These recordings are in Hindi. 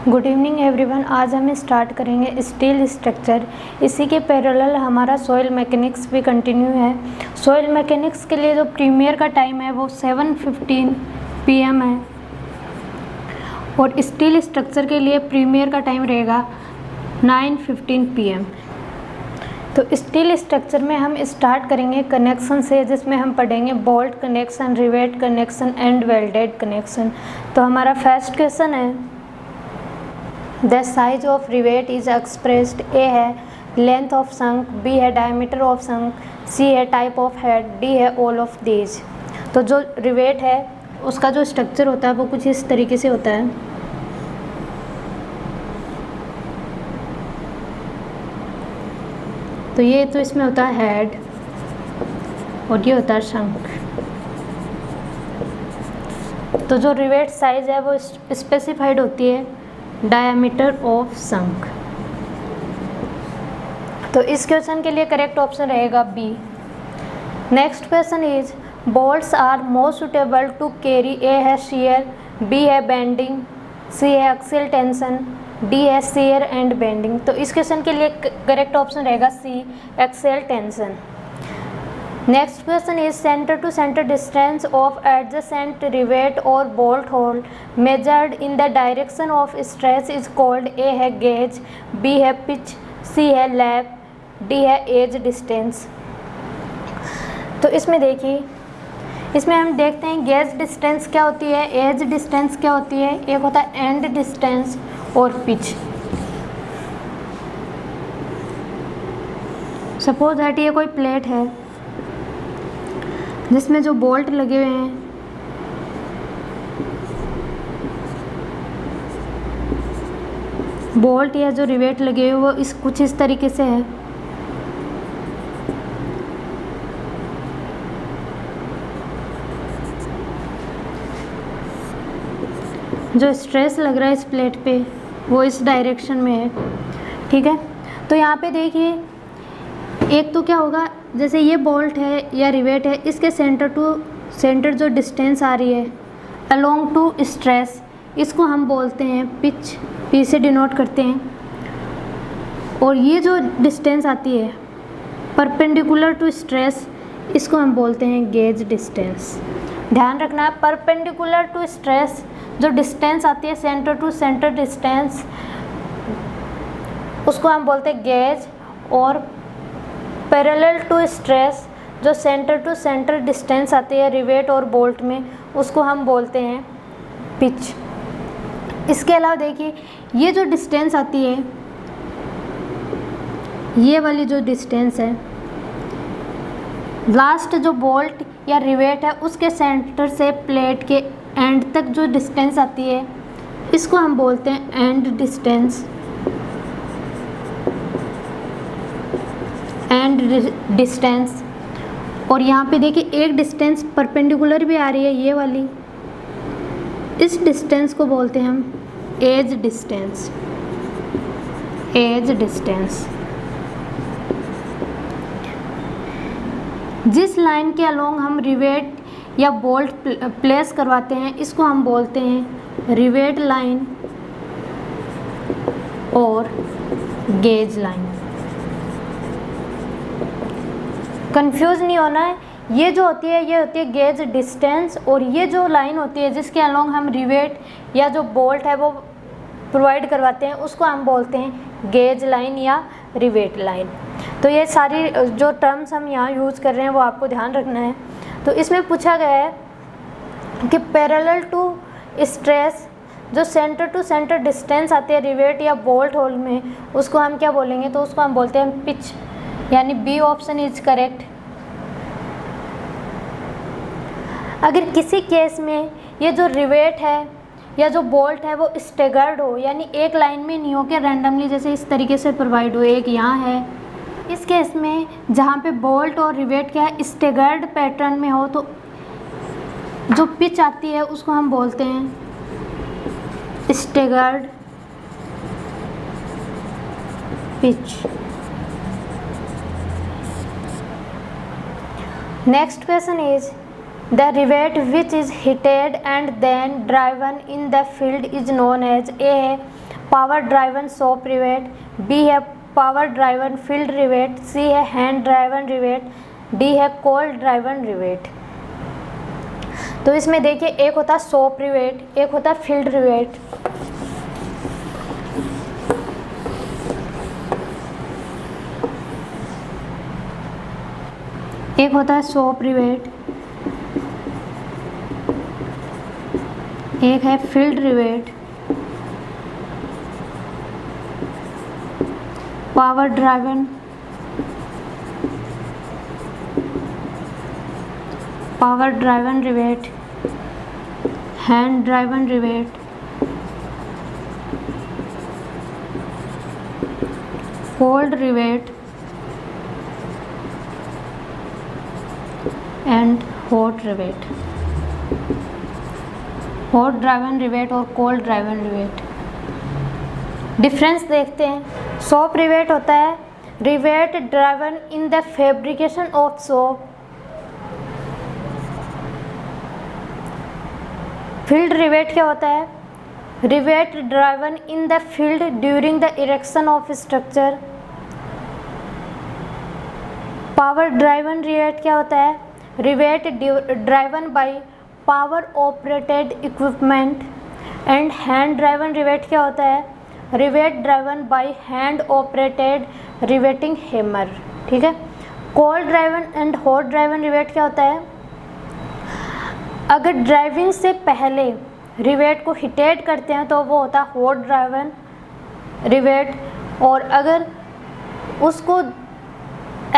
Good evening everyone. आज हम स्टार्ट करेंगे स्टील स्ट्रक्चर। इसी के पैरेलल हमारा सॉइल मैकेनिक्स भी कंटिन्यू है। सॉइल मैकेनिक्स के लिए जो प्रीमियर का टाइम है वो 7:15 PM है और स्टील स्ट्रक्चर के लिए प्रीमियर का टाइम रहेगा 9:15 PM। तो स्टील स्ट्रक्चर में हम स्टार्ट करेंगे कनेक्शन से, जिसमें हम पढ़ेंगे bolt connection, rivet connection and welded connection. तो हमारा फर्स्ट क्वेश्चन है the size of rivet is expressed. A है लेंथ ऑफ शंक, बी है डायमीटर ऑफ शंक, सी है टाइप ऑफ हेड, डी है ऑल ऑफ दीज। तो जो रिवेट है उसका जो स्ट्रक्चर होता है वो कुछ इस तरीके से होता है। तो ये तो इसमें होता है हेड और ये होता है शंक। तो जो रिवेट साइज है वो स्पेसिफाइड होती है डायमीटर ऑफ शंक। तो इस क्वेश्चन के लिए करेक्ट ऑप्शन रहेगा B. Next question is bolts are more suitable to carry. A है शेयर, बी है बेंडिंग, सी है एक्सियल टेंशन, डी है शेयर एंड बेंडिंग। तो इस क्वेश्चन के लिए करेक्ट ऑप्शन रहेगा C, axial tension. Next question is centre to centre distance of adjacent rivet और bolt hole measured in the direction of stress is called. A है गेज, बी है पिच, सी है लैप, डी है एज डिस्टेंस। तो इसमें देखिए, इसमें हम देखते हैं गेज डिस्टेंस क्या होती है, एज डिस्टेंस क्या होती है। एक होता है एंड डिस्टेंस और पिच। सपोज दैट ये कोई प्लेट है जिसमें जो बोल्ट लगे हुए हैं बोल्ट या जो रिवेट लगे हुए वो कुछ इस तरीके से है। जो स्ट्रेस लग रहा है इस प्लेट पे वो इस डायरेक्शन में है, ठीक है। तो यहाँ पे देखिए, एक तो क्या होगा, जैसे ये बोल्ट है या रिवेट है, इसके सेंटर टू सेंटर जो डिस्टेंस आ रही है अलोंग टू स्ट्रेस, इसको हम बोलते हैं पिच, पी से डिनोट करते हैं। और ये जो डिस्टेंस आती है परपेंडिकुलर टू स्ट्रेस, इसको हम बोलते हैं गेज डिस्टेंस। ध्यान रखना, परपेंडिकुलर टू स्ट्रेस जो डिस्टेंस आती है सेंटर टू सेंटर डिस्टेंस, उसको हम बोलते हैं गेज। और पैरेलल टू स्ट्रेस जो सेंटर टू सेंटर डिस्टेंस आती है रिवेट और बोल्ट में, उसको हम बोलते हैं पिच। इसके अलावा देखिए, ये जो डिस्टेंस आती है, ये वाली जो डिस्टेंस है, लास्ट जो बोल्ट या रिवेट है उसके सेंटर से प्लेट के एंड तक जो डिस्टेंस आती है, इसको हम बोलते हैं एंड डिस्टेंस। And distance. और यहाँ पे देखिए एक डिस्टेंस परपेंडिकुलर भी आ रही है, ये वाली, इस डिस्टेंस को बोलते हैं हम एज डिस्टेंस। Edge distance. जिस लाइन के अलोंग हम रिवेट या बोल्ट प्लेस करवाते हैं, इसको हम बोलते हैं रिवेट लाइन और गेज लाइन। कंफ्यूज नहीं होना है, ये जो होती है ये होती है गेज डिस्टेंस, और ये जो लाइन होती है जिसके अलोंग हम रिवेट या जो बोल्ट है वो प्रोवाइड करवाते हैं, उसको हम बोलते हैं गेज लाइन या रिवेट लाइन। तो ये सारी जो टर्म्स हम यहाँ यूज़ कर रहे हैं वो आपको ध्यान रखना है। तो इसमें पूछा गया है कि पैरेलल टू स्ट्रेस जो सेंटर टू सेंटर डिस्टेंस आती है रिवेट या बोल्ट होल में, उसको हम क्या बोलेंगे, तो उसको हम बोलते हैं पिच, यानी बी ऑप्शन इज करेक्ट। अगर किसी केस में ये जो रिवेट है या जो बोल्ट है वो स्टेगर्ड हो, यानी एक लाइन में नहीं हो के रैंडमली जैसे इस तरीके से प्रोवाइड हो, एक यहाँ है, इस केस में जहाँ पे बोल्ट और रिवेट क्या है स्टेगर्ड पैटर्न में हो, तो जो पिच आती है उसको हम बोलते हैं staggered pitch. Next question is the rivet which is heated and then driven in the field is known as A power driven shop rivet, B है power driven field rivet, C है हैंड ड्राइवन रिवेट, डी है कोल्ड ड्राइवन रिवेट। तो इसमें देखिए एक होता है सॉप रिवेट, एक होता है फील्ड रिवेट। एक होता है सॉप रिवेट, एक है field rivet. Power driven, power driven rivet, hand driven rivet, cold rivet and hot rivet. Hot driven rivet और कोल्ड ड्राइवन रिवेट, डिफरेंस देखते हैं। सॉप रिवेट होता है rivet driven in the fabrication of soap. Field rivet क्या होता है? Rivet driven in the field during the erection of structure. Power driven rivet क्या होता है? Rivet driven by power operated equipment. And hand driven rivet क्या होता है? Rivet driven by hand operated riveting hammer. ठीक है। Cold driven and hot driven rivet क्या होता है? अगर ड्राइविंग से पहले रिवेट को हीटेड करते हैं तो वो होता है हॉट ड्राइवन रिवेट, और अगर उसको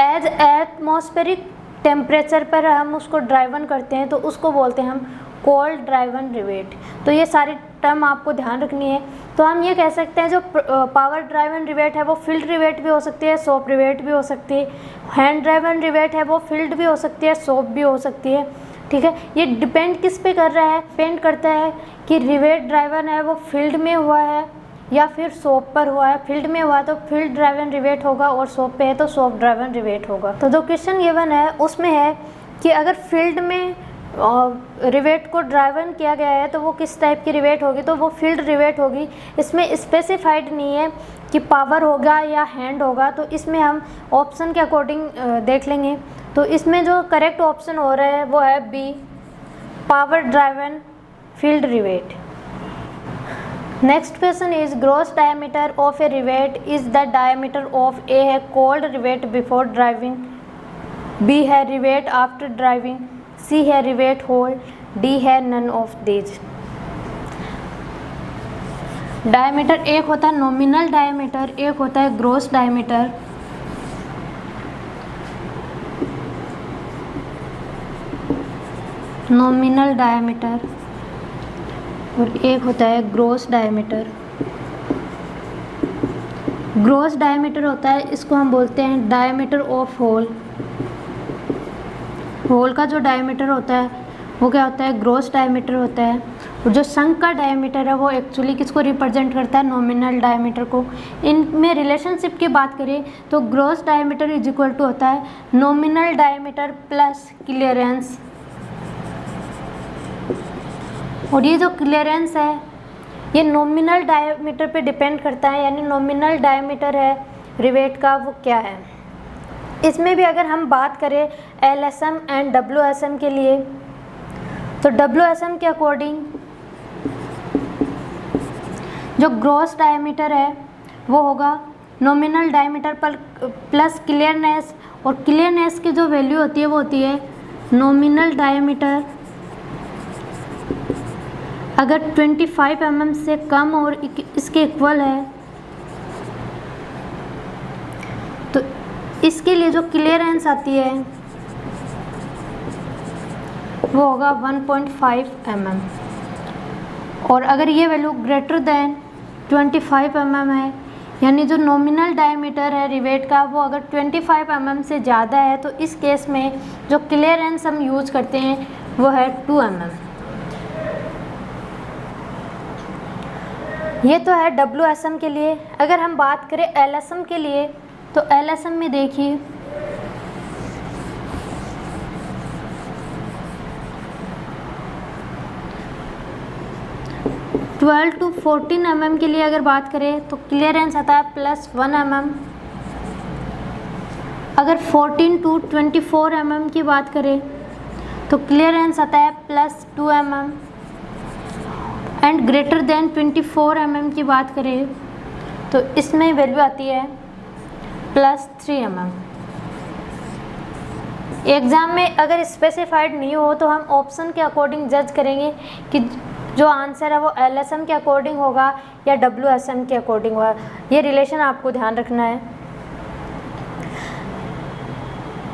एज एटमॉस्फेरिक टेम्परेचर पर हम उसको ड्राइवन करते हैं तो उसको बोलते हैं हम कोल्ड ड्राइवन रिवेट। तो ये सारी टर्म आपको ध्यान रखनी है। तो हम ये कह सकते हैं जो पावर ड्राइवन रिवेट है वो फील्ड रिवेट भी हो सकती है, सॉप रिवेट भी हो सकती है। हैंड ड्राइवन रिवेट है वो फील्ड भी हो सकती है, सॉप भी हो सकती है। ठीक है। ये डिपेंड किस पे कर रहा है? डिपेंड करता है कि रिवेट ड्राइवन है वो फील्ड में हुआ है या फिर सोप पर हुआ है। फील्ड में हुआ तो फील्ड ड्राइवन रिवेट होगा और सोप पे है तो सोप ड्राइवन रिवेट होगा। तो जो क्वेश्चन गिवन है उसमें है कि अगर फील्ड में रिवेट को ड्राइवन किया गया है तो वो किस टाइप की रिवेट होगी, तो वो फील्ड रिवेट होगी। इसमें स्पेसिफाइड नहीं है कि पावर होगा या हैंड होगा, तो इसमें हम ऑप्शन के अकॉर्डिंग देख लेंगे। तो इसमें जो करेक्ट ऑप्शन हो रहा है वो है B, power driven field rivet. Next question is gross diameter of a rivet is the diameter of A है cold rivet before driving, B है रिवेट आफ्टर ड्राइविंग, सी है रिवेट होल, डी है नन ऑफ दीज। डायमीटर एक होता है नॉमिनल डायमीटर, एक होता है ग्रॉस डायमीटर। नॉमिनल डायमीटर और एक होता है ग्रॉस डायमीटर। ग्रॉस डायमीटर होता है, इसको हम बोलते हैं डायमीटर ऑफ होल। होल का जो डायमीटर होता है वो क्या होता है? ग्रॉस डायमीटर होता है। और जो शंक का डायमीटर है वो एक्चुअली किसको रिप्रेजेंट करता है? नॉमिनल डायमीटर को। इनमें रिलेशनशिप की बात करें तो gross diameter is equal to होता है नॉमिनल डायमीटर प्लस क्लियरेंस। और ये जो क्लियरेंस है ये नॉमिनल डायमीटर पे डिपेंड करता है, यानी नॉमिनल डायमीटर है रिवेट का वो क्या है। इसमें भी अगर हम बात करें LSM एंड WSM के लिए तो WSM के अकॉर्डिंग जो ग्रॉस डायमीटर है वो होगा नॉमिनल डायमीटर पर प्लस क्लियरनेस, और क्लियरनेस की जो वैल्यू होती है वो होती है नॉमिनल डायमीटर अगर 25 mm से कम और इसके इक्वल है तो इसके लिए जो क्लियरेंस आती है वो होगा 1.5 mm, और अगर ये वैल्यू ग्रेटर देन 25 mm है, यानी जो नॉमिनल डायमीटर है रिवेट का वो अगर 25 mm से ज़्यादा है तो इस केस में जो क्लियरेंस हम यूज करते हैं वो है 2 mm। ये तो है WSM के लिए। अगर हम बात करें LSM के लिए तो LSM में देखिए 12 to 14 mm के लिए अगर बात करें तो क्लियरेंस आता है +1 mm। अगर 14 to 24 mm की बात करें तो क्लियरेंस आता है +2 mm। And greater than 24 mm की बात करें तो इसमें वैल्यू आती है +3 mm। एग्ज़ाम में अगर स्पेसिफाइड नहीं हो तो हम ऑप्शन के अकॉर्डिंग जज करेंगे कि जो आंसर है वो LSM के अकॉर्डिंग होगा या WSM के अकॉर्डिंग होगा। ये रिलेशन आपको ध्यान रखना है।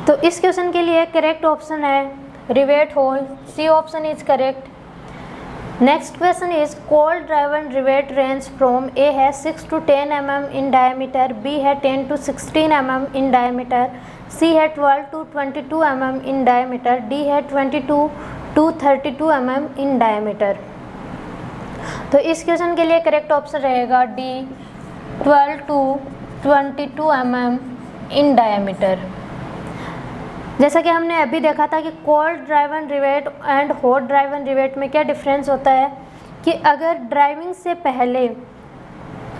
तो इस क्वेश्चन के लिए करेक्ट ऑप्शन है rivet hole, C option is correct. Next question is cold driven rivet range from A है 6 to 10 mm in diameter, B है 10 to 16 mm in diameter, C है 12 to 22 mm in diameter, D है 22 to 32 mm इन डायमीटर। तो इस क्वेश्चन के लिए करेक्ट ऑप्शन रहेगा D 12 to 22 mm in diameter. जैसा कि हमने अभी देखा था कि cold driven rivet and hot driven rivet में क्या डिफरेंस होता है कि अगर ड्राइविंग से पहले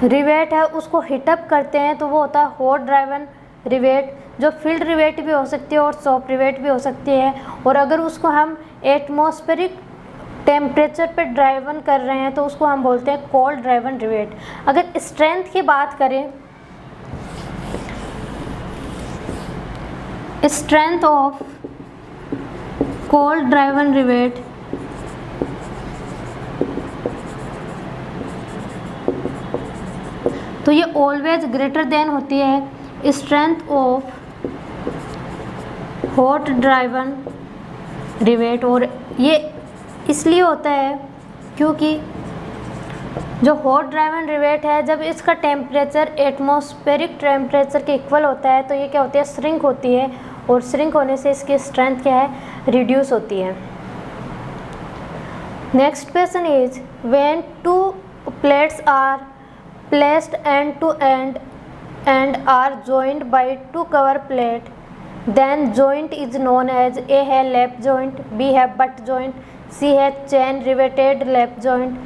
रिवेट है उसको हीटअप करते हैं तो वो होता है हॉट ड्राइवन रिवेट, जो फील्ड रिवेट भी हो सकती है और सॉफ्ट रिवेट भी हो सकती है। और अगर उसको हम एटमॉस्फेरिक टेम्परेचर पे ड्राइवन कर रहे हैं तो उसको हम बोलते हैं कोल्ड ड्राइवन रिवेट। अगर स्ट्रेंथ की बात करें, strength of cold driven rivet तो ये ऑलवेज ग्रेटर देन होती है strength of hot driven rivet. और ये इसलिए होता है क्योंकि जो हॉट ड्राइवन रिवेट है जब इसका टेम्परेचर एटमॉस्फेरिक टेम्परेचर के इक्वल होता है तो ये क्या होती है, श्रिंक होती है, और श्रिंक होने से इसकी स्ट्रेंथ क्या है, रिड्यूस होती है। Next question is when two plates are placed end to end and are joint by two cover plate then joint is known as, A है लैप जॉइंट, बी है बट जॉइंट, सी है chain riveted lap joint,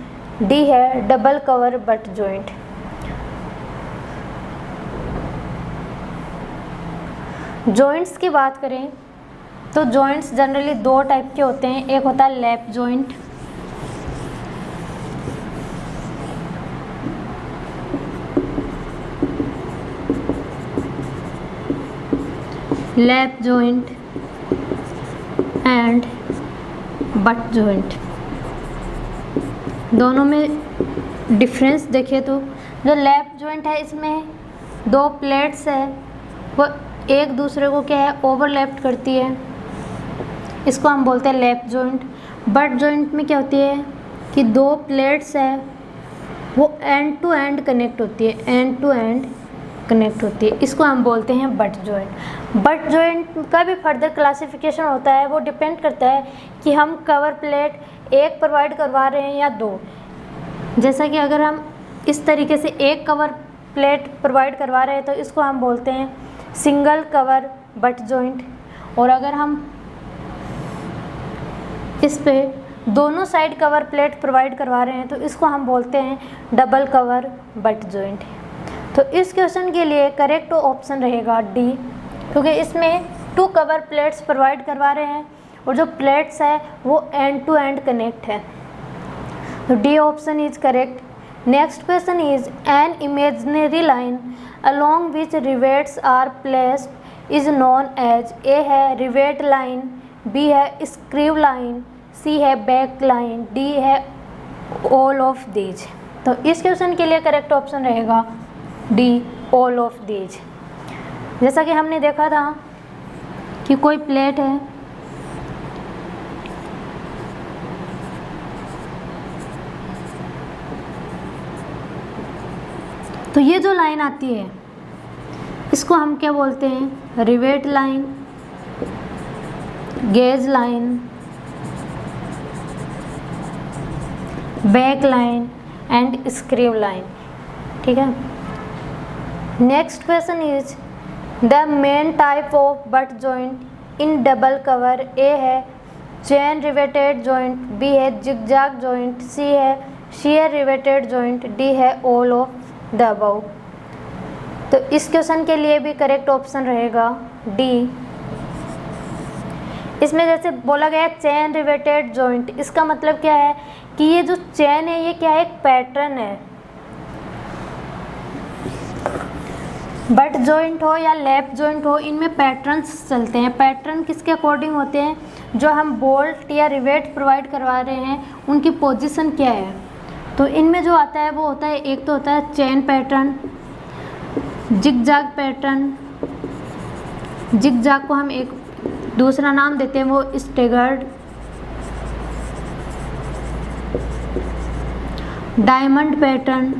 D है double cover butt joint. Joints की बात करें तो जॉइंट्स जनरली दो टाइप के होते हैं, एक होता है lap joint, lap joint and butt joint. दोनों में डिफरेंस देखिए तो जो लैप जॉइंट है इसमें दो प्लेट्स है वो एक दूसरे को क्या है, ओवरलैप करती है, इसको हम बोलते हैं लैप जॉइंट। बट जॉइंट में क्या होती है कि दो प्लेट्स है वो एंड टू एंड कनेक्ट होती है, एंड टू एंड कनेक्ट होती है, इसको हम बोलते हैं बट जॉइंट। बट जॉइंट का भी फर्दर क्लासिफिकेशन होता है, वो डिपेंड करता है कि हम कवर प्लेट एक प्रोवाइड करवा रहे हैं या दो। जैसा कि अगर हम इस तरीके से एक कवर प्लेट प्रोवाइड करवा रहे हैं तो इसको हम बोलते हैं सिंगल कवर बट जॉइंट, और अगर हम इस पे दोनों साइड कवर प्लेट प्रोवाइड करवा रहे हैं तो इसको हम बोलते हैं डबल कवर बट जॉइंट। तो इस क्वेश्चन के लिए करेक्ट ऑप्शन रहेगा डी, क्योंकि इसमें टू कवर प्लेट्स प्रोवाइड करवा रहे हैं और जो प्लेट्स है वो एंड टू एंड कनेक्ट है, तो D option is correct. Next question is an imaginary line along which rivets are placed is known as, ए है रिवेट लाइन, बी है स्क्रीव लाइन, सी है बैक लाइन, डी है ऑल ऑफ दीज। तो इस क्वेश्चन के लिए करेक्ट ऑप्शन रहेगा डी ऑल ऑफ दीज। जैसा कि हमने देखा था कि कोई प्लेट है तो ये जो लाइन आती है इसको हम क्या बोलते हैं, rivet line, gauge line, back line and scrieve line. ठीक है। Next question is the main type of butt joint in double cover, A है चेन रिवेटेड जॉइंट, बी है जिगजैग जॉइंट, सी है शेयर रिवेटेड जॉइंट, डी है ऑल ऑफ द अबव। तो इस क्वेश्चन के लिए भी करेक्ट ऑप्शन रहेगा डी। इसमें जैसे बोला गया चेन रिवेटेड जॉइंट, इसका मतलब क्या है कि ये जो चेन है ये क्या है, एक पैटर्न है। बट जॉइंट हो या लैप जॉइंट हो, इनमें पैटर्न्स चलते हैं। पैटर्न किसके अकॉर्डिंग होते हैं, जो हम बोल्ट या रिवेट प्रोवाइड करवा रहे हैं उनकी पोजीशन क्या है। तो इनमें जो आता है वो होता है, एक तो होता है chain pattern, zigzag pattern, zigzag को हम एक दूसरा नाम देते हैं वो स्टेगर्ड, डायमंड पैटर्न।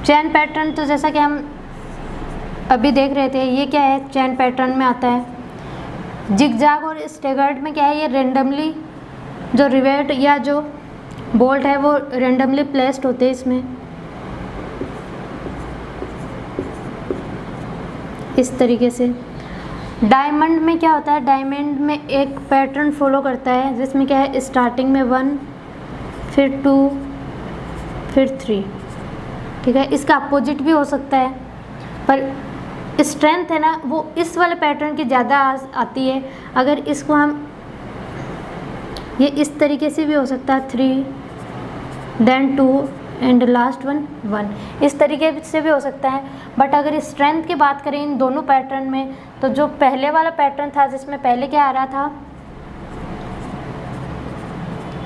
चैन पैटर्न तो जैसा कि हम अभी देख रहे थे, ये क्या है, चैन पैटर्न में आता है। जिगजैग और स्टेगर्ड में क्या है, ये रेंडमली जो रिवेट या जो बोल्ट है वो रेंडमली प्लेस्ड होते हैं इसमें, इस तरीके से। डायमंड में क्या होता है, डायमंड में एक पैटर्न फॉलो करता है जिसमें क्या है, स्टार्टिंग में 1 फिर 2 फिर 3, ठीक है। इसका अपोजिट भी हो सकता है, पर स्ट्रेंथ है ना वो इस वाले पैटर्न की ज़्यादा आती है। अगर इसको हम ये इस तरीके से भी हो सकता है, 3 देन 2 एंड लास्ट 1, इस तरीके से भी हो सकता है। बट अगर स्ट्रेंथ की बात करें इन दोनों पैटर्न में, तो जो पहले वाला पैटर्न था जिसमें पहले क्या आ रहा था,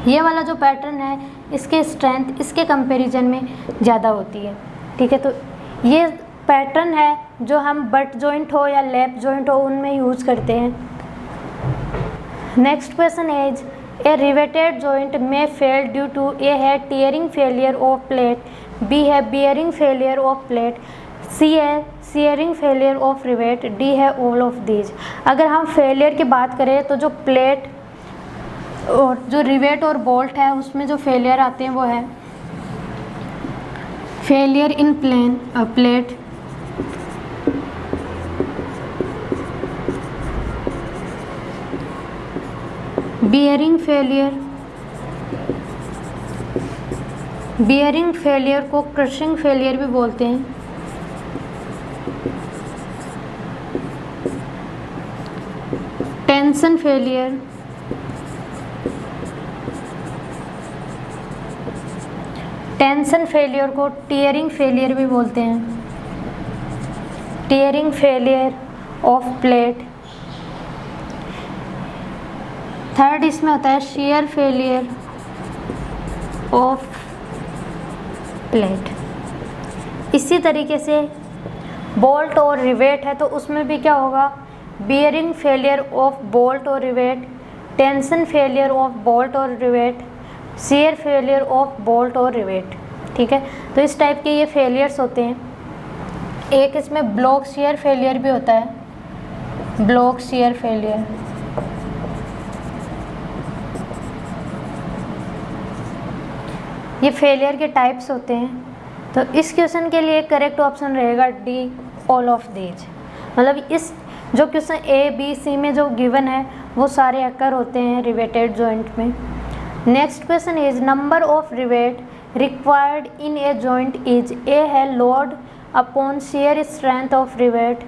ये वाला जो पैटर्न है इसके स्ट्रेंथ इसके कंपैरिजन में ज़्यादा होती है, ठीक है। तो ये पैटर्न है जो हम बट जॉइंट हो या लैप जॉइंट हो उनमें यूज करते हैं। Next question is a riveted joint में फेल ड्यू टू, ए है tearing failure of plate, B है bearing failure of plate, C है shearing failure of rivet, D है ऑल ऑफ दीज। अगर हम फेलियर की बात करें तो जो प्लेट और जो रिवेट और बोल्ट है उसमें जो फेलियर आते हैं वो है failure in plate, bearing failure को क्रशिंग फेलियर भी बोलते हैं, टेंशन फेलियर, टेंशन फेलियर को टीयरिंग फेलियर भी बोलते हैं, tearing failure of plate. Third इसमें होता है शेयर फेलियर ऑफ प्लेट। इसी तरीके से बोल्ट और रिवेट है तो उसमें भी क्या होगा, बियरिंग फेलियर ऑफ बोल्ट और rivet, tension failure of bolt और rivet, shear failure of bolt और रिवेट, ठीक है। तो इस टाइप के ये फेलियर्स होते हैं। एक इसमें ब्लॉक शेयर फेलियर भी होता है, ब्लॉक शेयर फेलियर। ये फेलियर के टाइप्स होते हैं। तो इस क्वेश्चन के लिए करेक्ट ऑप्शन रहेगा डी, ऑल ऑफ दीज। मतलब इस जो क्वेश्चन ए बी सी में जो गिवन है वो सारे अकर होते हैं रिवेटेड जॉइंट में। Next question is number of rivet required in a joint is, A है load upon shear strength of rivet,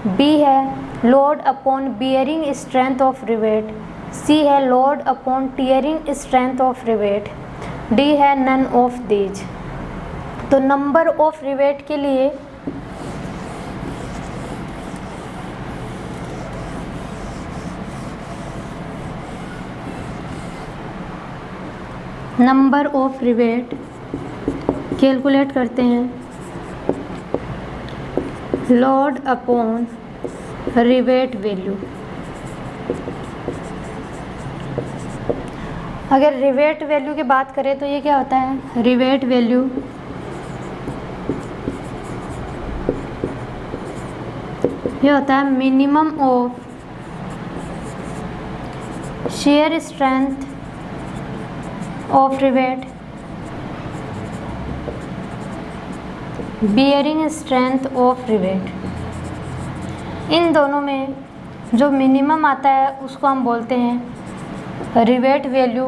B है load upon bearing strength of rivet, C है load upon tearing strength of rivet, D है नन ऑफ दीज। तो नंबर ऑफ रिवेट के लिए नंबर ऑफ रिवेट कैलकुलेट करते हैं, लोड अपॉन रिवेट वैल्यू। अगर रिवेट वैल्यू की बात करें तो ये क्या होता है, रिवेट वैल्यू ये होता है minimum of shear strength of rivet, bearing strength of rivet. इन दोनों में जो मिनिमम आता है उसको हम बोलते हैं रिवेट वैल्यू,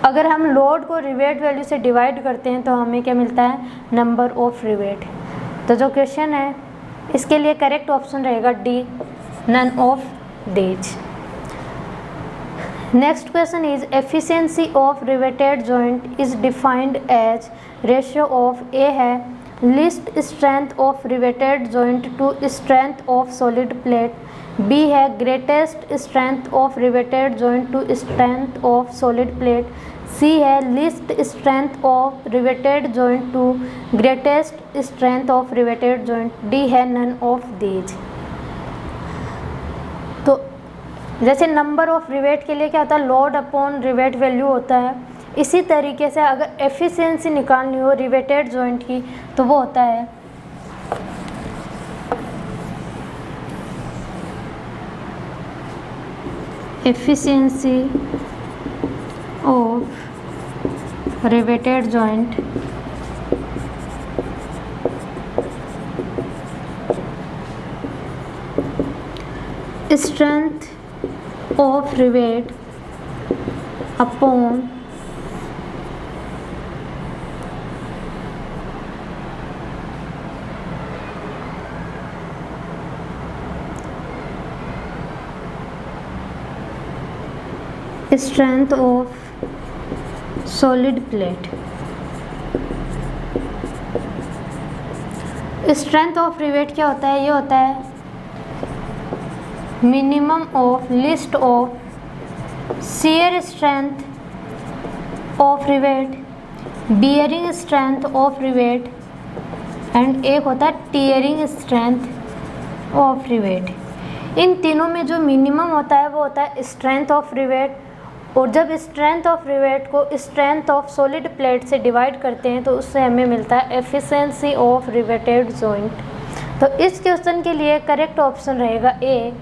अगर हम लोड को रिवेट वैल्यू से डिवाइड करते हैं तो हमें क्या मिलता है, नंबर ऑफ रिवेट। तो जो क्वेश्चन है इसके लिए करेक्ट ऑप्शन रहेगा D, none of these. Next question is efficiency of riveted joint is defined as ratio of A है least strength of riveted joint to strength of solid plate, B है greatest strength of riveted joint to strength of solid plate, C है least strength of riveted joint to greatest strength of riveted joint, D है नन ऑफ दीज। तो जैसे नंबर ऑफ रिवेट के लिए क्या होता है, लोड अपॉन रिवेट वैल्यू होता है, इसी तरीके से अगर एफिशिएंसी निकालनी हो रिवेटेड जॉइंट की तो वो होता है efficiency of riveted joint strength of rivet upon strength of solid plate. Strength of rivet क्या होता है, ये होता है minimum of list of shear strength of rivet, bearing strength of rivet and एक होता है टियरिंग स्ट्रेंथ ऑफ रिवेट। इन तीनों में जो मिनिमम होता है वो होता है स्ट्रेंथ ऑफ रिवेट, और जब स्ट्रेंथ ऑफ रिवेट को स्ट्रेंथ ऑफ सॉलिड प्लेट से डिवाइड करते हैं तो उससे हमें मिलता है एफिशिएंसी ऑफ रिवेटेड जॉइंट। तो इस क्वेश्चन के लिए करेक्ट ऑप्शन रहेगा A,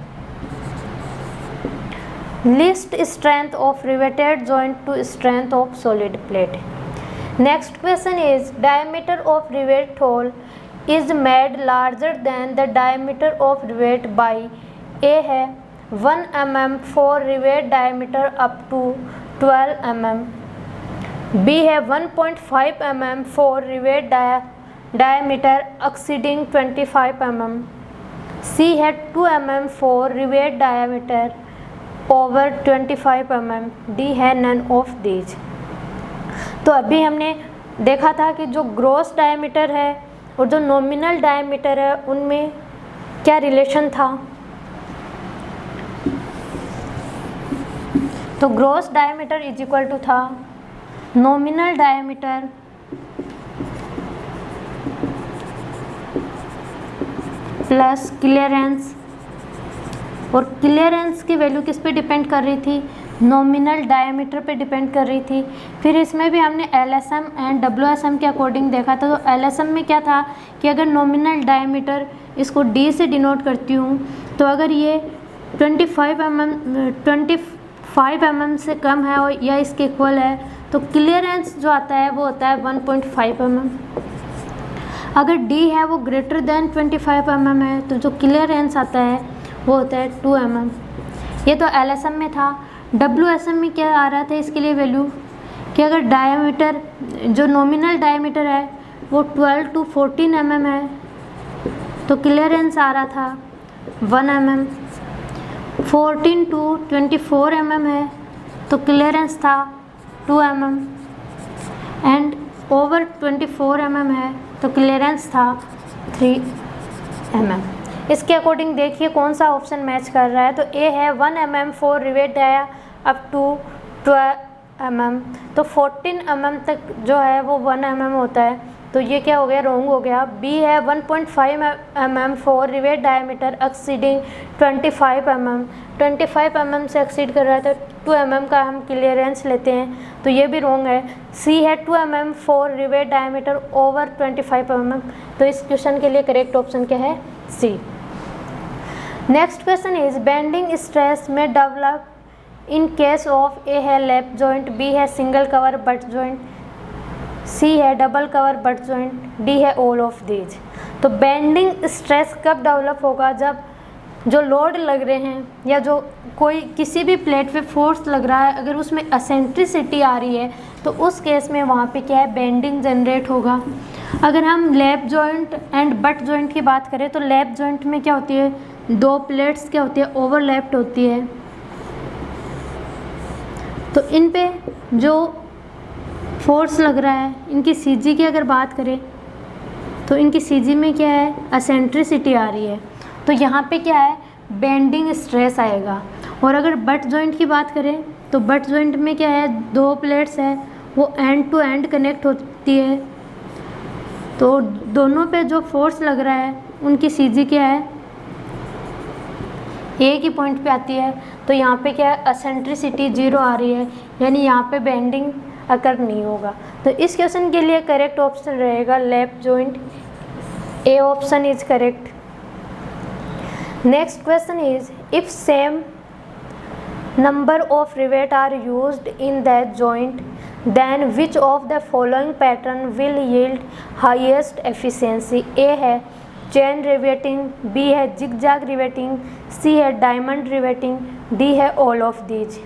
least strength of riveted joint to strength of solid plate. Next question is diameter of rivet hole is made larger than the diameter of rivet by, A है 1 mm for rivet diameter up to 12 mm, B है 1.5 mm for rivet diameter exceeding 25 mm, C है 2 mm for rivet diameter over 25 mm, D है none of these। तो अभी हमने देखा था कि जो ग्रॉस डायमीटर है और जो नॉमिनल डायमीटर है उनमें क्या रिलेशन था। तो gross diameter is equal to था नॉमिनल डायमीटर प्लस क्लियरेंस, और क्लियरेंस की वैल्यू किस पे डिपेंड कर रही थी, नॉमिनल डायमीटर पे डिपेंड कर रही थी। फिर इसमें भी हमने LSM एंड WSM के अकॉर्डिंग देखा था। तो LSM में क्या था कि अगर नॉमिनल डायमीटर इसको D से डिनोट करती हूँ तो अगर ये 25 mm से कम है और या इसके इक्वल है तो क्लियरेंस जो आता है वो होता है 1.5 mm। अगर D है वो ग्रेटर देन 25 mm है तो जो क्लियरेंस आता है वो होता है 2 mm। ये तो LSM में था। WSM में क्या आ रहा था इसके लिए वैल्यू कि अगर डायमीटर जो नॉमिनल डायमीटर है वो 12 to 14 mm है तो क्लियरेंस आ रहा था 1 mm, 14 to 24 mm है तो क्लियरेंस था 2 mm, एंड ओवर 24 mm है तो क्लियरेंस था 3 mm। इसके अकॉर्डिंग देखिए कौन सा ऑप्शन मैच कर रहा है। तो ए है 1 mm for rivet dia up to 12 mm, तो 14 mm तक जो है वो 1 mm होता है, तो ये क्या हो गया, रॉन्ग हो गया। बी है 1.5 mm for rivet diameter exceeding 25 mm, 25 mm से एक्सीड कर रहा है तो 2 mm का हम क्लियरेंस लेते हैं, तो ये भी रॉन्ग है। सी है 2 mm for rivet diameter over 25 mm, तो इस क्वेश्चन के लिए करेक्ट ऑप्शन क्या है, C. Next question is bending stress में develop in case of A है लैप जॉइंट, बी है single cover butt joint, C है double cover butt joint, D है ऑल ऑफ दीज। तो बेंडिंग स्ट्रेस कब डेवलप होगा, जब जो लोड लग रहे हैं या जो कोई किसी भी प्लेट पे फोर्स लग रहा है, अगर उसमें एसेंट्रिसिटी आ रही है तो उस केस में वहाँ पे क्या है, बेंडिंग जनरेट होगा। अगर हम lap joint and butt joint की बात करें तो लैप जॉइंट में क्या होती है, दो प्लेट्स क्या होती है, ओवरलैप्ड होती है। तो इन पे जो फोर्स लग रहा है, इनकी सीजी की अगर बात करें तो इनकी सीजी में क्या है, एसेंट्रिसिटी आ रही है, तो यहाँ पे क्या है, बेंडिंग स्ट्रेस आएगा। और अगर बट जॉइंट की बात करें तो बट जॉइंट में क्या है, दो प्लेट्स है, वो एंड टू एंड कनेक्ट होती है, तो दोनों पे जो फोर्स लग रहा है उनकी सीजी क्या है, एक ही पॉइंट पे आती है। तो यहाँ पे क्या है, एसेंट्रिसिटी 0 आ रही है, यानी यहाँ पे बेंडिंग अकर नहीं होगा। तो इस क्वेश्चन के लिए करेक्ट ऑप्शन रहेगा lap joint, A option is correct. Next question is, if same number of rivet are used in that joint, then which of the following pattern will yield highest efficiency? A है चेन रिवेटिंग, B है जिगजैग रिवेटिंग, C है डायमंड रिवेटिंग, D है ऑल ऑफ दीज।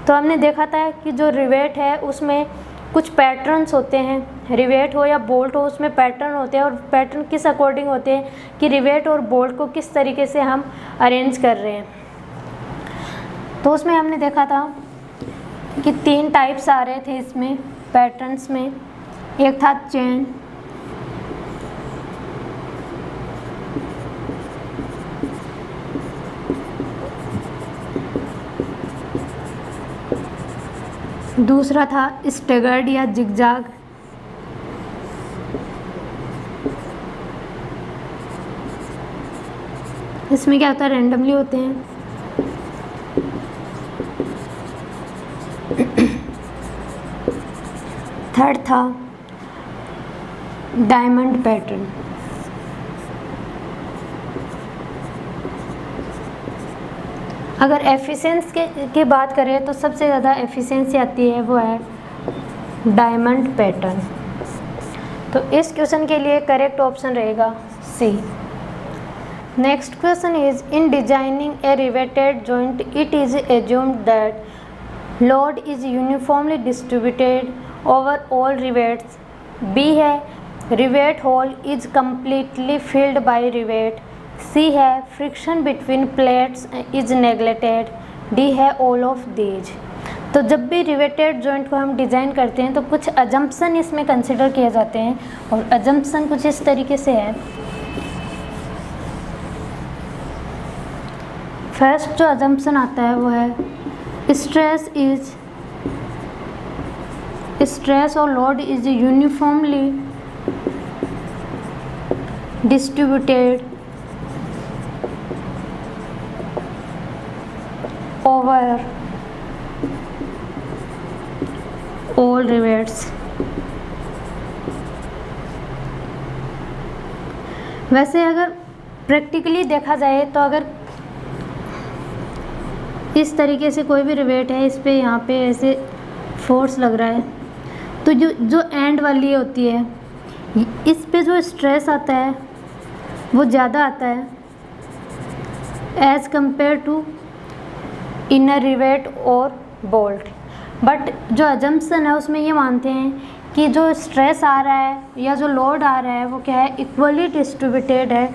तो हमने देखा था कि जो रिवेट है उसमें कुछ पैटर्न्स होते हैं, रिवेट हो या बोल्ट हो उसमें पैटर्न होते हैं, और पैटर्न किस अकॉर्डिंग होते हैं कि रिवेट और बोल्ट को किस तरीके से हम अरेंज कर रहे हैं। तो उसमें हमने देखा था कि 3 टाइप्स आ रहे थे इसमें पैटर्न्स में। एक था चेन, दूसरा था स्टैगर्ड या जिगजैग, इसमें क्या होता है, रैंडमली होते हैं। थर्ड था डायमंड पैटर्न। अगर एफिशिएंसी की बात करें तो सबसे ज़्यादा एफिशिएंसी आती है वो है डायमंड पैटर्न। तो इस क्वेश्चन के लिए करेक्ट ऑप्शन रहेगा C. Next question is, in designing a riveted joint it is assumed that load is uniformly distributed over all rivets. B है rivet hole is completely filled by rivet. C है friction between plates is neglected. D है all of these. तो जब भी रिवेटेड जॉइंट को हम डिज़ाइन करते हैं तो कुछ अजम्पशन इसमें कंसिडर किए जाते हैं, और अजम्पशन कुछ इस तरीके से है। फर्स्ट जो अजम्पशन आता है वो है stress or load is uniformly distributed over all rivets। वैसे अगर प्रैक्टिकली देखा जाए तो अगर इस तरीके से कोई भी रिवेट है, इस पे यहाँ पे ऐसे फोर्स लग रहा है, तो जो एंड वाली होती है इस पे जो स्ट्रेस आता है वो ज़्यादा आता है as compare to inner rivet और बोल्ट। बट जो अजम्पशन है उसमें ये मानते हैं कि जो स्ट्रेस आ रहा है या जो लोड आ रहा है वो क्या है, इक्वली डिस्ट्रीब्यूटेड है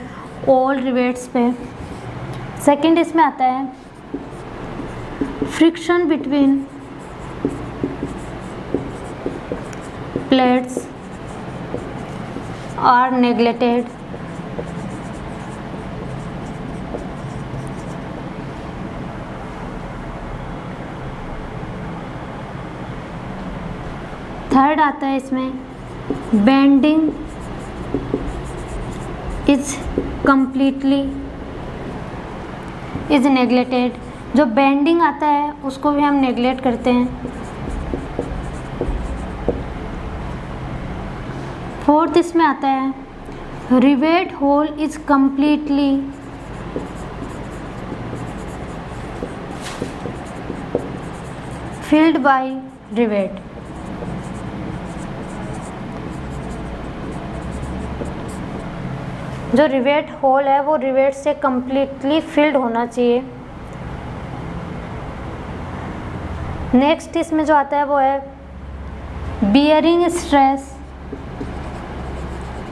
ऑल रिवेट्स पे। सेकंड इसमें आता है friction between plates are neglected। Third आता है इसमें bending is completely is neglected. जो बेंडिंग आता है उसको भी हम नेग्लेक्ट करते हैं। फोर्थ इसमें आता है rivet hole is completely filled by rivet. जो रिवेट होल है वो रिवेट से कम्प्लीटली फिल्ड होना चाहिए। नेक्स्ट इसमें जो आता है वो है bearing stress.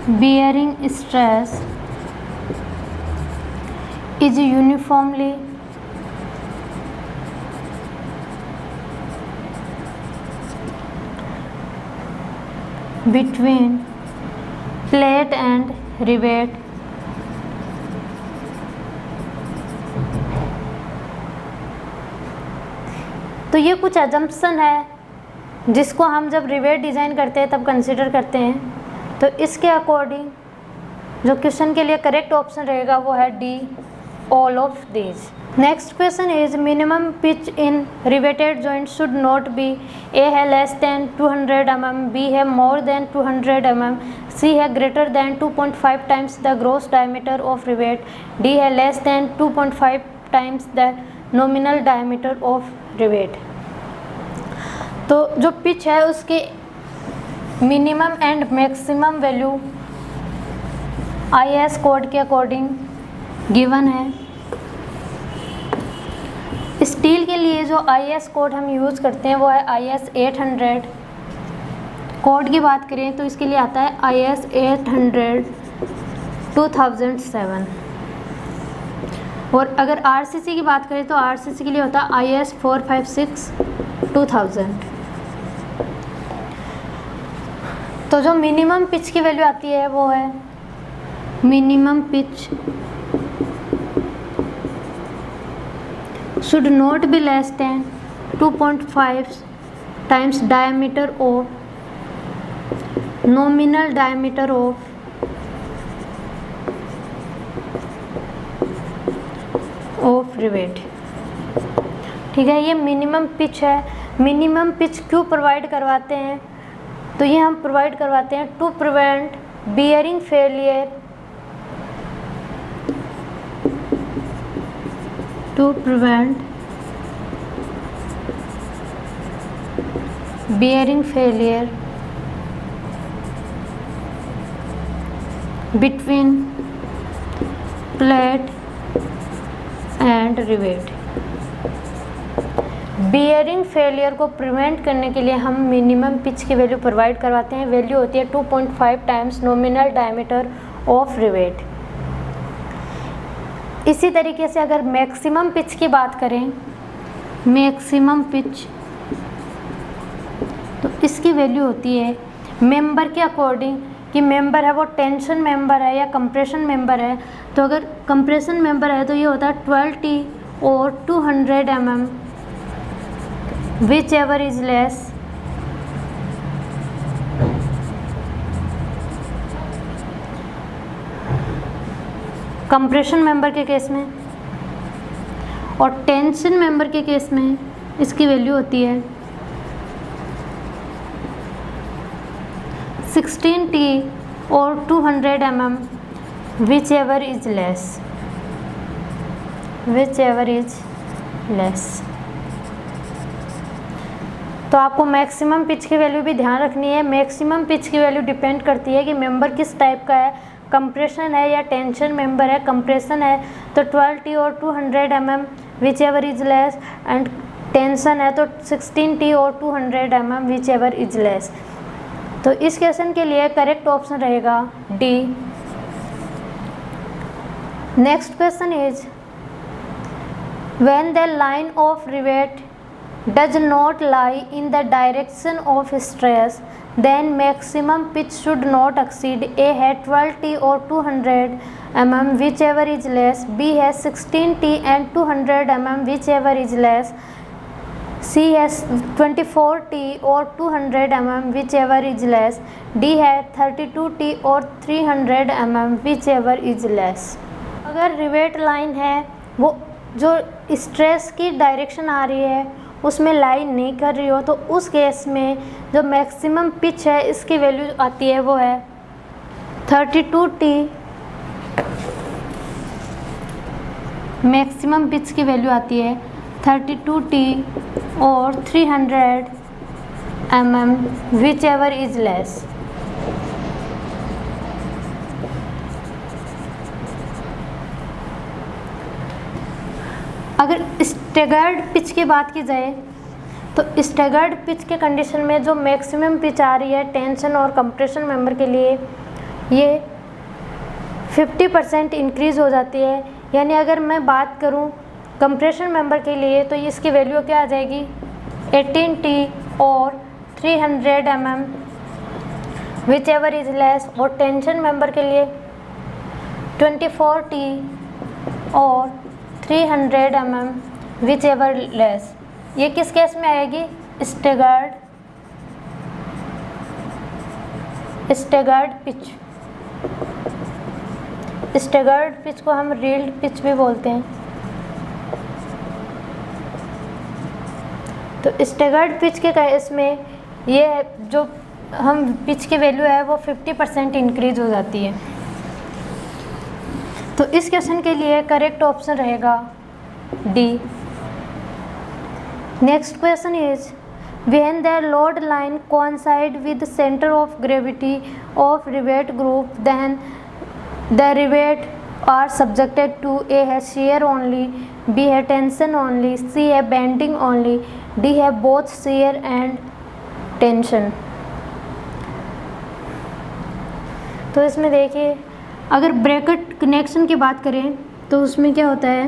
Bearing stress is uniformly between plate and rivet तो ये कुछ अजम्पशन है जिसको हम जब रिवेट डिज़ाइन करते हैं तब कंसिडर करते हैं। तो इसके अकॉर्डिंग जो क्वेश्चन के लिए करेक्ट ऑप्शन रहेगा वो है D, all of these. Next question is minimum pitch in riveted joint should not be. A है लेस देन 200 mm, बी है मोर देन 200 mm, सी है greater than 2.5 times the gross diameter of rivet, D है less than 2.5 times the nominal diameter of rivet. तो जो पिच है उसकी minimum and maximum value IS code के अकॉर्डिंग गिवन है। स्टील के लिए जो IS कोड हम यूज़ करते हैं वो है IS 800। कोड की बात करें तो इसके लिए आता है IS 800 2007। और अगर RCC की बात करें तो RCC के लिए होता है IS 456 2000। तो जो मिनिमम पिच की वैल्यू आती है वो है minimum pitch should not be less than 2.5 times diameter of nominal diameter of rivet। ठीक है, ये मिनिमम पिच है। मिनिमम पिच क्यों प्रोवाइड करवाते हैं? तो ये हम प्रोवाइड करवाते हैं to prevent bearing failure, to prevent bearing failure between plate and rivet। Bearing failure को प्रिवेंट करने के लिए हम मिनिमम पिच की वैल्यू प्रोवाइड करवाते हैं। वैल्यू होती है 2.5 times nominal diameter of rivet. इसी तरीके से अगर मैक्सिमम पिच की बात करें, मैक्सिमम पिच, तो इसकी वैल्यू होती है मेंबर के अकॉर्डिंग कि मेंबर है वो टेंशन मेंबर है या कंप्रेशन मेंबर है। तो अगर कंप्रेशन मेंबर है तो ये होता है 12T और 200 mm, which ever is less. Compression member के केस में, और टेंशन मेंबर के केस में इसकी वैल्यू होती है 16T और 200 mm, which ever is less, which ever is less. तो आपको मैक्सिमम पिच की वैल्यू भी ध्यान रखनी है। मैक्सिमम पिच की वैल्यू डिपेंड करती है कि मेंबर किस टाइप का है, कंप्रेशन है या टेंशन मेंबर है। कंप्रेशन है तो 12T और 200 mm, which ever is less, and tension है तो 16T और 200 mm, which ever is less. तो इस क्वेश्चन के लिए करेक्ट ऑप्शन रहेगा D. Next question is when the line of rivet does not lie in the direction of stress, then maximum pitch should not exceed A है 12T और 200 mm, whichever is less, B है 16T and 200 mm, whichever is less, C है 24T और 200 mm, whichever is less, D है 32T और 300 mm, whichever is less। अगर रिवेट लाइन है वो जो स्ट्रेस की डायरेक्शन आ रही है उसमें लाइन नहीं कर रही हो, तो उस केस में जो मैक्सिमम पिच है इसकी वैल्यू आती है वो है 32T। मैक्सिमम पिच की वैल्यू आती है 32T और 300 mm, which ever is less. अगर स्टैगर्ड पिच की बात की जाए तो स्टैगर्ड पिच के कंडीशन में जो मैक्सिमम पिच आ रही है टेंशन और कंप्रेशन मेंबर के लिए, ये 50% इंक्रीज़ हो जाती है। यानी अगर मैं बात करूं कंप्रेशन मेंबर के लिए तो इसकी वैल्यू क्या आ जाएगी 18T और 300 mm which ever is less, और टेंशन मेंबर के लिए 24T और 300 mm विच एवर लेस। ये किस केस में आएगी स्टैगर्ड पिच। स्टैगर्ड पिच को हम रील्ड पिच भी बोलते हैं। तो स्टैगर्ड पिच के केस में ये जो हम पिच की वैल्यू है वो 50% इंक्रीज हो जाती है। तो इस क्वेश्चन के लिए करेक्ट ऑप्शन रहेगा D. Next question is when the load line coincide with the center of gravity of rivet group, then the rivet are subjected to A है shear only, B है tension only, C है bending only, D है both shear and tension। तो इसमें देखिए अगर ब्रैकेट कनेक्शन की बात करें तो उसमें क्या होता है,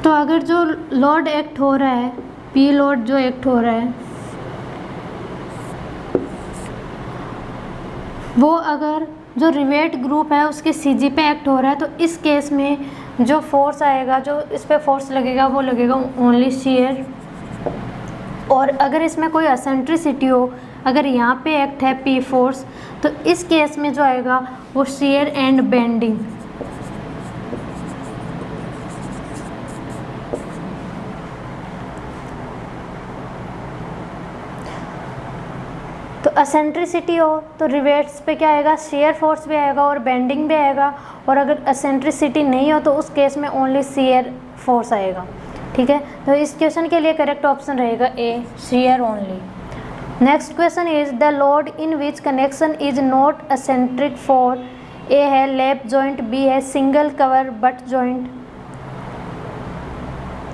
तो अगर जो लोड एक्ट हो रहा है, पी लोड जो एक्ट हो रहा है वो अगर जो रिवेट ग्रुप है उसके सीजी पे एक्ट हो रहा है, तो इस केस में जो फोर्स आएगा, जो इस पे फोर्स लगेगा वो लगेगा ओनली शियर। और अगर इसमें कोई एसेंट्रिसिटी हो, अगर यहाँ पे एक्ट है पी फोर्स, तो इस केस में जो आएगा वो शियर एंड बेंडिंग। तो एसेंट्रिसिटी हो तो रिवेट्स पे क्या आएगा, शियर फोर्स भी आएगा और बेंडिंग भी आएगा। और अगर एसेंट्रिसिटी नहीं हो तो उस केस में ओनली शियर फोर्स आएगा। ठीक है, तो इस क्वेश्चन के लिए करेक्ट ऑप्शन रहेगा A, shear only. Next question is the load in which connection is not eccentric for, A है लैप जॉइंट, बी है single cover butt joint,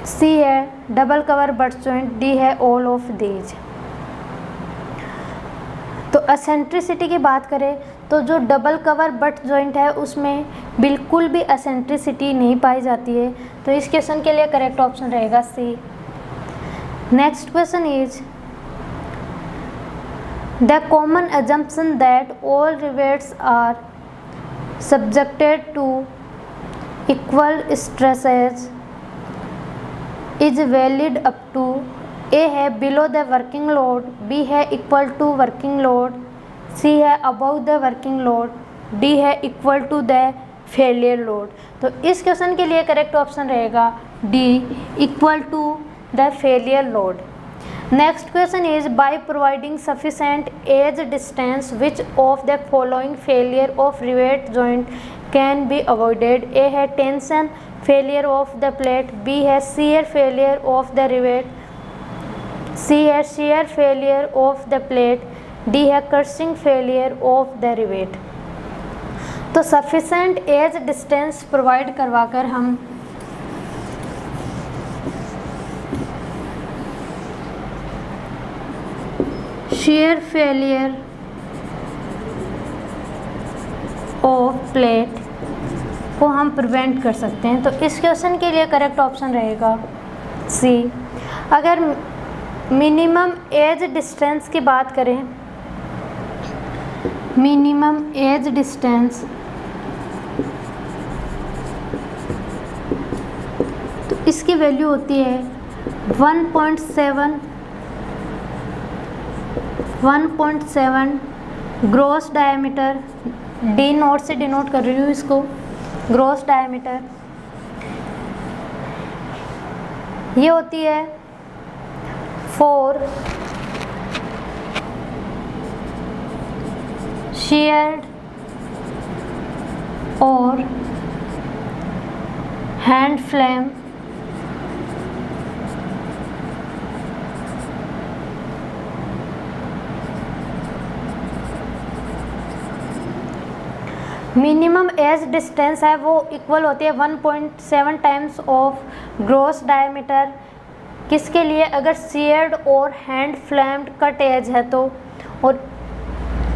C है double cover butt joint, D है ऑल ऑफ दीज। तो एसेंट्रिसिटी की बात करें तो जो डबल कवर बट जॉइंट है उसमें बिल्कुल भी एसेंट्रिसिटी नहीं पाई जाती है। तो इस क्वेश्चन के लिए करेक्ट ऑप्शन रहेगा C. Next question is the common assumption that all rivets are subjected to equal stresses is valid up to, A है below the working load, B है equal to working load, C है above the working load, D है equal to the failure load. तो इस क्वेश्चन के लिए करेक्ट ऑप्शन रहेगा D, equal to the failure load. Next question is by providing sufficient edge distance which of the following failure of rivet joint can be avoided, A है tension failure of the plate, B है shear failure of the rivet, C है shear failure of the plate, D है crushing failure of the rivet। तो sufficient एज डिस्टेंस प्रोवाइड करवाकर हम shear failure of plate को हम प्रिवेंट कर सकते हैं। तो इस क्वेश्चन के लिए करेक्ट ऑप्शन रहेगा सी। अगर मिनिमम एज डिस्टेंस की बात करें, मिनिमम एज डिस्टेंस तो इसकी वैल्यू होती है 1.7 ग्रॉस डायमीटर, डी नोट से डिनोट कर रही हूँ इसको, ग्रॉस डायमीटर। ये होती है 4 शेयर्ड और hand flame minimum age distance है वो इक्वल होती है 1.7 टाइम्स ऑफ ग्रॉस डायमीटर। किसके लिए? अगर सीयर्ड और हैंड फ्लेम्ड कट एज है तो, और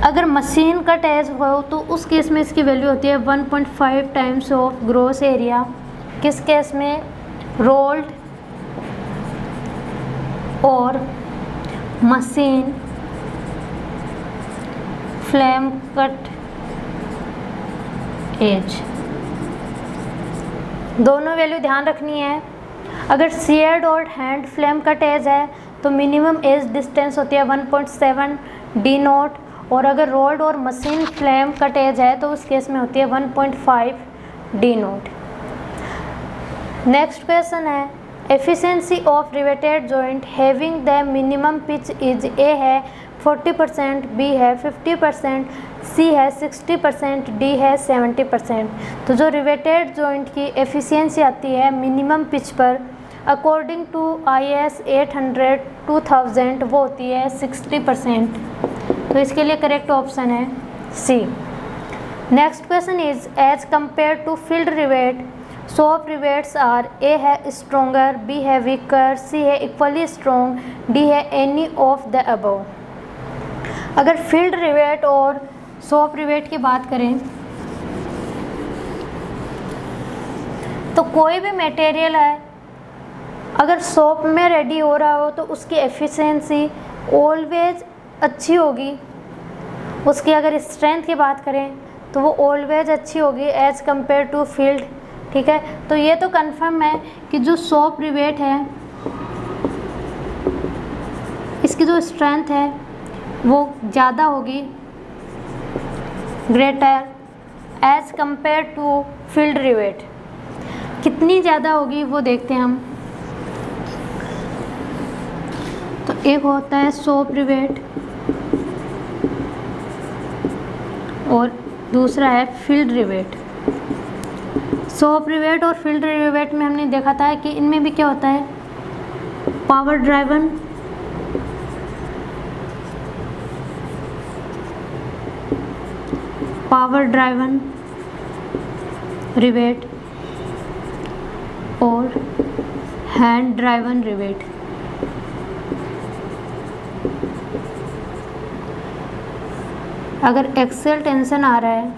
अगर मशीन कट एज हो तो उस केस में इसकी वैल्यू होती है 1.5 टाइम्स ऑफ ग्रॉस एरिया। किस केस में? रोल्ड और मशीन फ्लेम कट एज, दोनों वैल्यू ध्यान रखनी है। अगर सीयर्ड और हैंड फ्लेम कट एज है तो मिनिमम एज डिस्टेंस होती है 1.7 डी नॉट, और अगर रोल्ड और मशीन फ्लेम कट एज है तो उस केस में होती है 1.5 डी नॉट। नेक्स्ट क्वेश्चन है efficiency of riveted joint having the minimum pitch is A है 40%, बी है 50%, सी है 60%, डी है 70%। तो जो रिवेटेड जॉइंट की एफिशिएंसी आती है मिनिमम पिच पर अकॉर्डिंग टू IS 800 2000 वो होती है 60%। तो इसके लिए करेक्ट ऑप्शन है C. Next question is as compare to field rivet soft rivets are, A है स्ट्रोंगर, बी है वीकर, सी है इक्वली स्ट्रॉन्ग, डी है एनी ऑफ द अबव। अगर फील्ड रिवेट और सॉफ्ट रिवेट की बात करें तो कोई भी मटेरियल है अगर सॉफ्ट में रेडी हो रहा हो तो उसकी एफिशिएंसी ऑलवेज अच्छी होगी। उसकी अगर स्ट्रेंथ की बात करें तो वो ऑलवेज अच्छी होगी एज कंपेयर टू फील्ड। ठीक है, तो ये तो कंफर्म है कि जो सॉफ्ट रिवेट है इसकी जो स्ट्रेंथ है वो ज़्यादा होगी, greater as compare to field rivet. कितनी ज़्यादा होगी वो देखते हैं हम। तो एक होता है सॉफ्ट रिवेट और दूसरा है फील्ड रिवेट। सॉफ्ट रिवेट और फील्ड रिवेट में हमने देखा था कि इनमें भी क्या होता है, पावर ड्राइवन रिवेट और हैंड ड्राइवन रिवेट। अगर एक्सेल टेंशन आ रहा है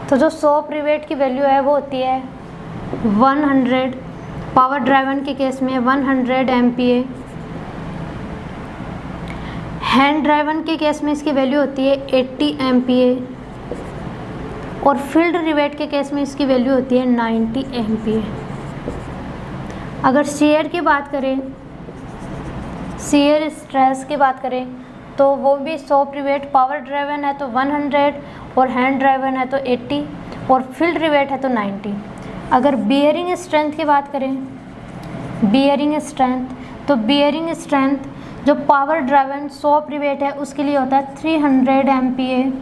तो जो सॉफ्ट रिवेट की वैल्यू है वो होती है 100, पावर ड्राइवन के केस में 100 MPa। हैंड ड्राइवन के केस में इसकी वैल्यू होती है 80 MPa और फील्ड रिवेट के केस में इसकी वैल्यू होती है 90 MPa। अगर शेयर की बात करें, शेयर स्ट्रेस की बात करें तो वो भी सॉफ्ट रिवेट पावर ड्राइवन है तो 100 और हैंड ड्राइवन है तो 80 और फील्ड रिवेट है तो 90। अगर बियरिंग स्ट्रेंथ की बात करें, बियरिंग स्ट्रेंथ, तो बियरिंग स्ट्रेंथ जो पावर ड्राइवन सॉफ्ट रिवेट है उसके लिए होता है 300 MPa।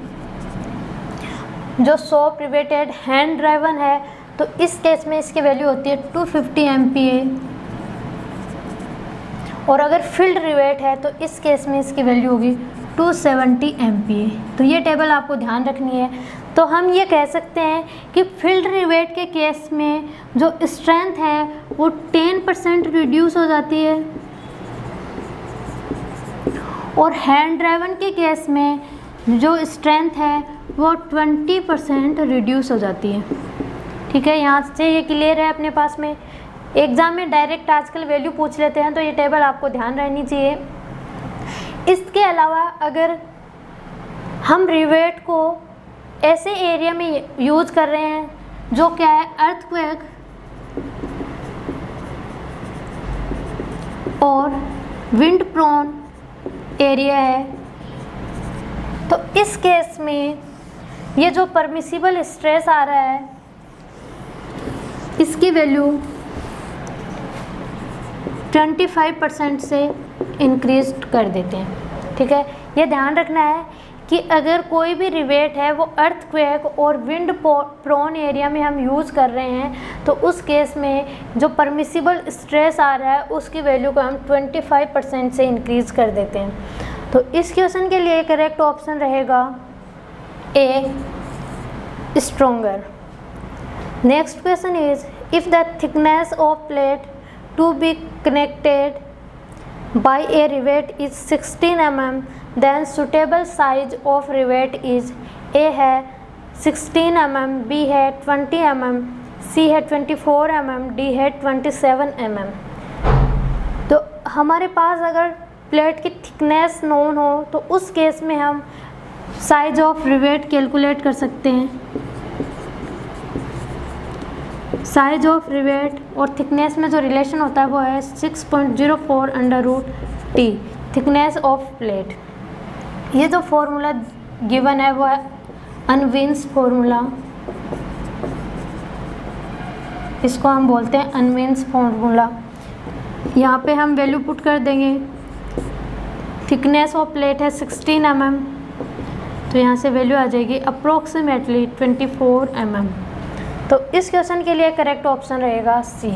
जो सॉफ्ट रिवेटेड हैंड ड्राइवन है तो इस केस में इसकी वैल्यू होती है 250 MPa और अगर फील्ड रिवेट है तो इस केस में इसकी वैल्यू होगी 270 MPa। तो ये टेबल आपको ध्यान रखनी है। तो हम ये कह सकते हैं कि फील्ड रिवेट के केस में जो स्ट्रेंथ है वो 10% रिड्यूस हो जाती है और हैंड ड्राइवन के केस में जो स्ट्रेंथ है वो 20% रिड्यूस हो जाती है। ठीक है, यहाँ से ये क्लियर है अपने पास में। एग्ज़ाम में डायरेक्ट आजकल वैल्यू पूछ लेते हैं तो ये टेबल आपको ध्यान रहनी चाहिए। इसके अलावा अगर हम रिवेट को ऐसे एरिया में यूज़ कर रहे हैं जो क्या है अर्थक्वेक और विंड प्रोन एरिया है, तो इस केस में ये जो परमिसिबल स्ट्रेस आ रहा है इसकी वैल्यू 25% से इंक्रीज कर देते हैं। ठीक है, ये ध्यान रखना है कि अगर कोई भी रिवेट है वो अर्थक्वेक और विंड प्रोन एरिया में हम यूज़ कर रहे हैं तो उस केस में जो परमिसिबल स्ट्रेस आ रहा है उसकी वैल्यू को हम 25% से इंक्रीज़ कर देते हैं। तो इस क्वेश्चन के लिए करेक्ट ऑप्शन रहेगा A, stronger. Next question is if the thickness of plate to be connected by a rivet is 16 mm, then suitable size of rivet is A है 16 mm, B है 20 mm, C है 24 mm, D है 27 mm। तो हमारे पास अगर प्लेट की थिकनेस नोन हो तो उस केस में हम साइज ऑफ रिवेट कैलकुलेट कर सकते हैं। साइज ऑफ रिवेट और थिकनेस में जो रिलेशन होता है वो है 6.04 under root T, thickness of plate. ये जो फॉर्मूला गिवन है वो है अनविन्स फॉर्मूला, इसको हम बोलते हैं अनविन्स फॉर्मूला। यहाँ पे हम वैल्यू पुट कर देंगे। थिकनेस ऑफ प्लेट है 16 mm, तो यहाँ से वैल्यू आ जाएगी अप्रोक्सीमेटली 24 mm। तो इस क्वेश्चन के लिए करेक्ट ऑप्शन रहेगा सी।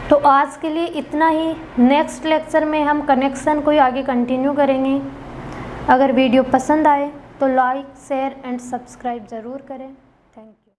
तो आज के लिए इतना ही। नेक्स्ट लेक्चर में हम कनेक्शन को ही आगे कंटिन्यू करेंगे। अगर वीडियो पसंद आए तो लाइक, शेयर एंड सब्सक्राइब ज़रूर करें।